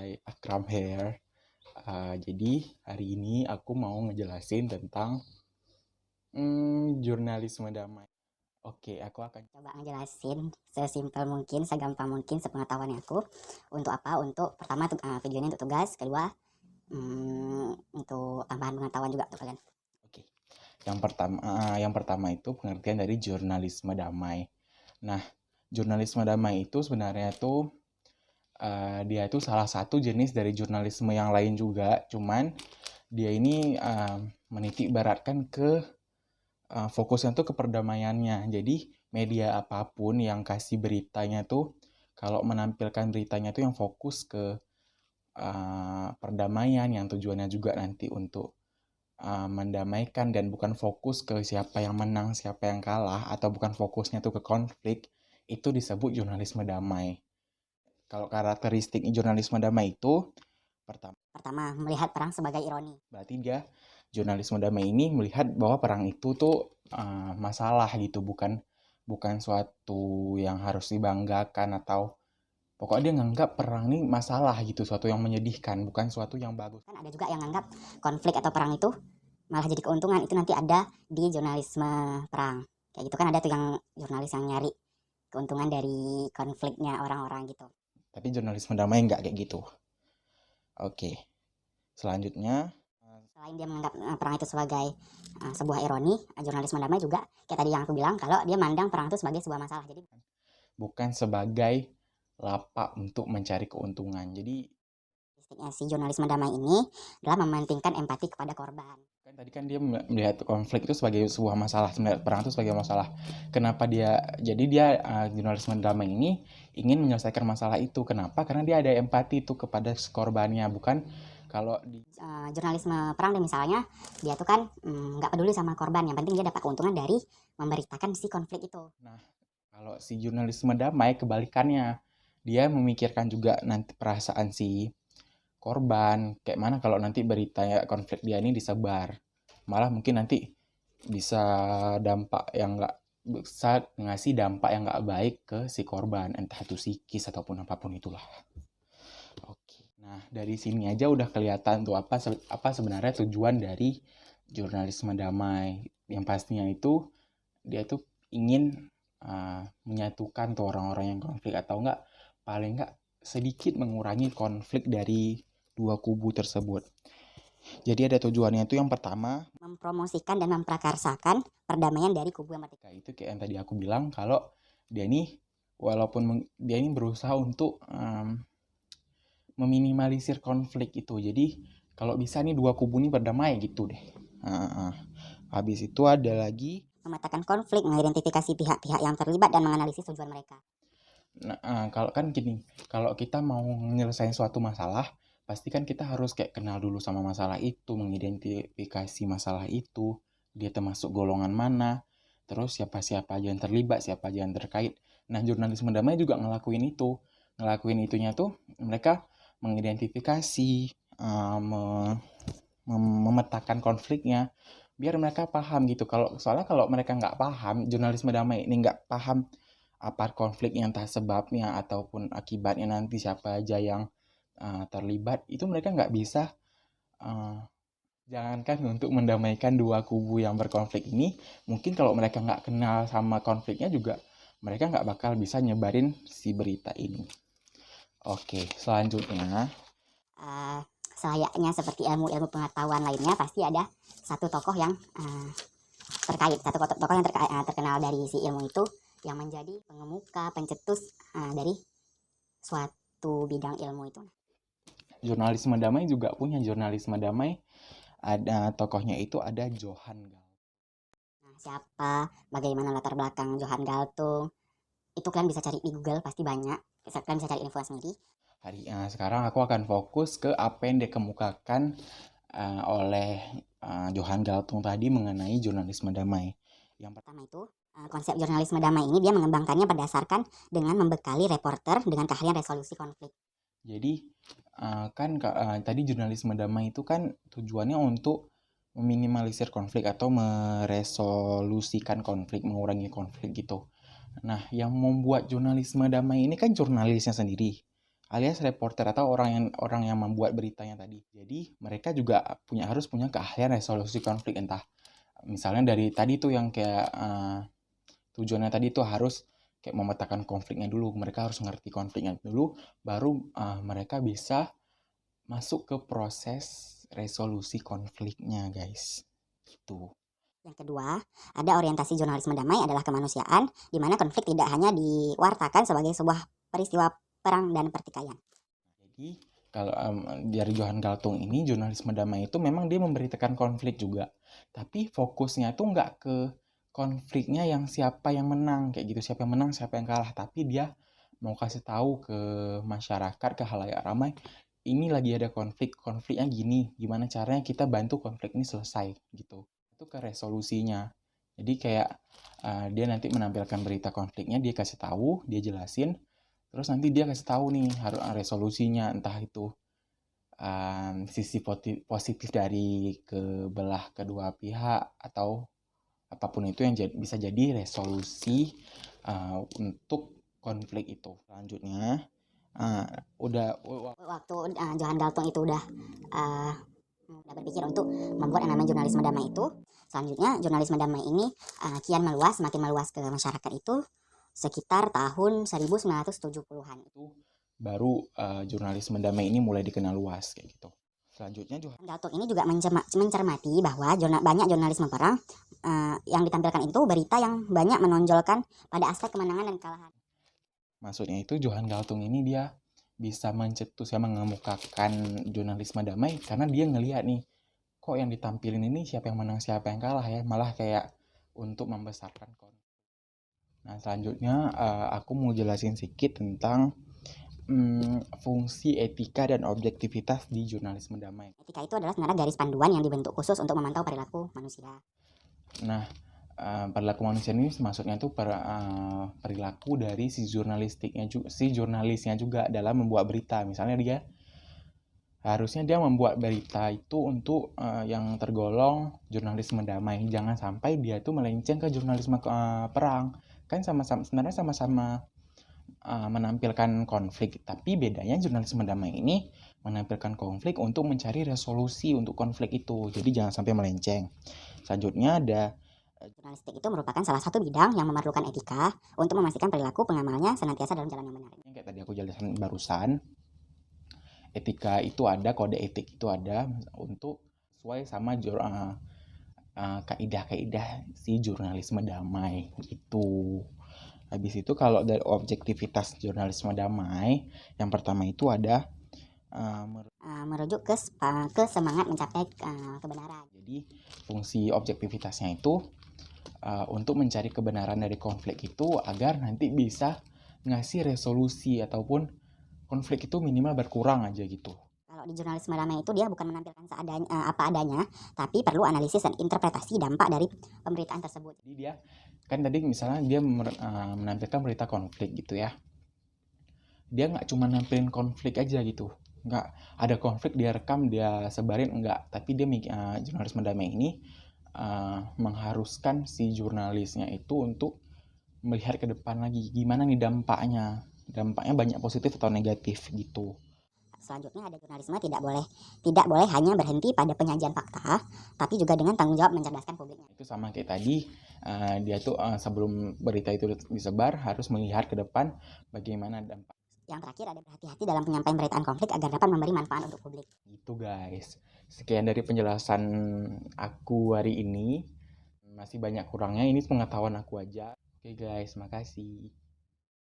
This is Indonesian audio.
Hai Akram here. Jadi hari ini aku mau ngejelasin tentang jurnalisme damai. Oke, aku akan Coba ngejelasin sesimpel mungkin, segampang mungkin, sepengetahuan aku. Untuk apa? Untuk pertama videonya untuk tugas, kedua untuk tambahan pengetahuan juga untuk kalian. Oke. Yang pertama itu pengertian dari jurnalisme damai. Nah, jurnalisme damai itu sebenarnya tuh dia itu salah satu jenis dari jurnalisme yang lain juga, cuman dia ini menitik beratkan ke fokusnya tuh ke perdamaiannya. Jadi media apapun yang kasih beritanya tuh kalau menampilkan beritanya tuh yang fokus ke perdamaian, yang tujuannya juga nanti untuk mendamaikan dan bukan fokus ke siapa yang menang, siapa yang kalah, atau bukan fokusnya tuh ke konflik, itu disebut jurnalisme damai. Kalau karakteristik jurnalisme damai itu Pertama, melihat perang sebagai ironi. berarti dia jurnalisme damai ini melihat bahwa perang itu tuh masalah gitu, bukan suatu yang harus dibanggakan, atau pokoknya dia nganggap perang ini masalah gitu, suatu yang menyedihkan, bukan suatu yang bagus. Kan ada juga yang anggap konflik atau perang itu malah jadi keuntungan. Itu nanti ada di jurnalisme perang. Kayak gitu kan ada tuh yang jurnalis yang nyari keuntungan dari konfliknya orang-orang gitu. Tapi jurnalisme damai nggak kayak gitu. Oke, selanjutnya Selain dia menganggap perang itu sebagai sebuah ironi, jurnalisme damai juga kayak tadi yang aku bilang kalau dia mandang perang itu sebagai sebuah masalah. Jadi bukan sebagai lapak untuk mencari keuntungan. Jadi si jurnalisme damai ini adalah mementingkan empati kepada korban. kan tadi kan dia melihat konflik itu sebagai sebuah masalah, melihat perang itu sebagai masalah. Kenapa dia jurnalisme damai ini ingin menyelesaikan masalah itu? Kenapa? Karena dia ada empati itu kepada korbannya, bukan kalau di Jurnalisme perang deh misalnya, dia tuh kan nggak peduli sama korban, yang penting dia dapat keuntungan dari memberitakan si konflik itu. Nah, kalau si jurnalisme damai kebalikannya, dia memikirkan juga nanti perasaan si korban, kayak mana kalau nanti berita konflik dia ini disebar, malah mungkin nanti bisa dampak yang nggak bisa ngasih dampak yang nggak baik ke si korban, entah itu psikis ataupun apapun itulah. Oke, nah dari sini aja udah kelihatan tuh apa sebenarnya tujuan dari jurnalisme damai. Yang pastinya itu dia tuh ingin menyatukan tuh orang-orang yang konflik, atau enggak paling enggak sedikit mengurangi konflik dari dua kubu tersebut. Jadi ada tujuannya itu yang pertama Mempromosikan dan memprakarsakan perdamaian dari kubu yang merdeka. itu kayak yang tadi aku bilang, kalau dia ini walaupun dia ini berusaha untuk meminimalisir konflik itu. Jadi kalau bisa nih dua kubu ini berdamai gitu deh. Habis itu ada lagi Memetakan konflik, mengidentifikasi pihak-pihak yang terlibat dan menganalisis tujuan mereka. Nah, kalau kan gini, kalau kita mau menyelesaikan suatu masalah, pasti kan kita harus kayak kenal dulu sama masalah itu, mengidentifikasi masalah itu, dia termasuk golongan mana, terus siapa-siapa aja yang terlibat, siapa aja yang terkait. Nah, jurnalisme damai juga ngelakuin itu. Ngelakuin itunya tuh mereka mengidentifikasi, memetakan konfliknya, biar mereka paham gitu. Soalnya kalau mereka nggak paham, jurnalisme damai ini nggak paham apa konfliknya, entah sebabnya ataupun akibatnya, nanti siapa aja yang terlibat, itu mereka nggak bisa, jangankan untuk mendamaikan dua kubu yang berkonflik ini, mungkin kalau mereka nggak kenal sama konfliknya juga, mereka nggak bakal bisa nyebarin si berita ini. Oke, selanjutnya Selayaknya seperti ilmu-ilmu pengetahuan lainnya, pasti ada satu tokoh yang terkait, satu tokoh yang terkenal dari si ilmu itu, yang menjadi pengemuka, pencetus dari suatu bidang ilmu itu. jurnalisme damai juga punya jurnalisme damai, ada tokohnya itu ada Johann Galtung. Nah, siapa, bagaimana latar belakang Johann Galtung, itu kalian bisa cari di Google, pasti banyak. Kalian bisa cari info sendiri. Sekarang aku akan fokus ke apa yang dikemukakan oleh Johann Galtung tadi mengenai jurnalisme damai. Yang pertama itu, konsep jurnalisme damai ini dia mengembangkannya berdasarkan dengan membekali reporter dengan keahlian resolusi konflik. Jadi tadi jurnalisme damai itu kan tujuannya untuk meminimalisir konflik atau meresolusikan konflik, mengurangi konflik gitu. Nah, yang membuat jurnalisme damai ini kan jurnalisnya sendiri, alias reporter atau orang yang membuat beritanya tadi. Jadi mereka juga harus punya keahlian resolusi konflik, entah misalnya dari tadi tuh yang kayak tujuannya tadi tuh harus kayak memetakan konfliknya dulu. Mereka harus ngerti konfliknya dulu, baru mereka bisa masuk ke proses resolusi konfliknya, guys. Gitu. Yang kedua, ada orientasi jurnalisme damai adalah kemanusiaan, di mana konflik tidak hanya diwartakan sebagai sebuah peristiwa perang dan pertikaian. Jadi kalau dari Johan Galtung ini, jurnalisme damai itu memang dia memberitakan konflik juga, tapi fokusnya tuh nggak ke konfliknya yang siapa yang menang kayak gitu, siapa yang menang siapa yang kalah, tapi dia mau kasih tahu ke masyarakat, ke halayak ramai, ini lagi ada konfliknya gini, gimana caranya kita bantu konflik ini selesai gitu. Itu ke resolusinya. Jadi kayak dia nanti menampilkan berita konfliknya, dia kasih tahu, dia jelasin, terus nanti dia kasih tahu nih harus resolusinya, entah itu sisi positif dari kebelah kedua pihak atau apapun itu yang bisa jadi resolusi untuk konflik itu. Selanjutnya waktu Johan Galtung itu udah berpikir untuk membuat yang namanya jurnalisme damai itu, selanjutnya jurnalisme damai ini kian meluas, semakin meluas ke masyarakat itu sekitar tahun 1970-an. Itu baru jurnalisme damai ini mulai dikenal luas kayak gitu. Selanjutnya Johan Galtung ini juga mencermati bahwa banyak jurnalisme perang yang ditampilkan itu berita yang banyak menonjolkan pada aspek kemenangan dan kekalahan. Maksudnya itu Johan Galtung ini dia bisa mencetus yang mengemukakan jurnalisme damai karena dia ngelihat nih, kok yang ditampilin ini siapa yang menang siapa yang kalah ya, malah kayak untuk membesarkan konflik. Nah selanjutnya aku mau jelasin sedikit tentang fungsi etika dan objektivitas di jurnalisme damai. Etika itu adalah sebenarnya garis panduan yang dibentuk khusus untuk memantau perilaku manusia. Nah perilaku manusia ini maksudnya tuh perilaku dari si jurnalisnya juga dalam membuat berita. Misalnya harusnya dia membuat berita itu untuk yang tergolong jurnalisme damai. Jangan sampai dia itu melenceng ke jurnalisme perang. Kan sebenarnya sama-sama menampilkan konflik, tapi bedanya jurnalisme damai ini menampilkan konflik untuk mencari resolusi untuk konflik itu. Jadi jangan sampai melenceng. Selanjutnya ada jurnalistik itu merupakan salah satu bidang yang memerlukan etika untuk memastikan perilaku pengamalnya senantiasa dalam jalan yang benar. Kayak tadi aku jelasin barusan, etika itu ada, kode etik itu ada untuk sesuai sama kaidah-kaidah si jurnalisme damai gitu. Habis itu kalau dari objektivitas jurnalisme damai, yang pertama itu ada merujuk ke semangat mencapai kebenaran. Jadi fungsi objektivitasnya itu untuk mencari kebenaran dari konflik itu agar nanti bisa ngasih resolusi ataupun konflik itu minimal berkurang aja gitu. Kalau di jurnalisme damai itu dia bukan menampilkan apa adanya, tapi perlu analisis dan interpretasi dampak dari pemberitaan tersebut. Jadi dia kan tadi misalnya dia menampilkan berita konflik gitu ya. Dia nggak cuma nampilin konflik aja gitu. Nggak ada konflik dia rekam dia sebarin, enggak. Tapi dia jurnalisme damai ini mengharuskan si jurnalisnya itu untuk melihat ke depan lagi gimana nih dampaknya banyak positif atau negatif gitu. Selanjutnya ada jurnalisme tidak boleh hanya berhenti pada penyajian fakta, tapi juga dengan tanggung jawab mencerdaskan publiknya. Itu sama kayak tadi, dia tuh sebelum berita itu disebar harus melihat ke depan bagaimana dampak. Yang terakhir ada berhati-hati dalam penyampaian beritaan konflik agar dapat memberi manfaat untuk publik. Gitu guys. Sekian dari penjelasan aku hari ini. Masih banyak kurangnya, ini pengetahuan aku aja. Oke guys, makasih.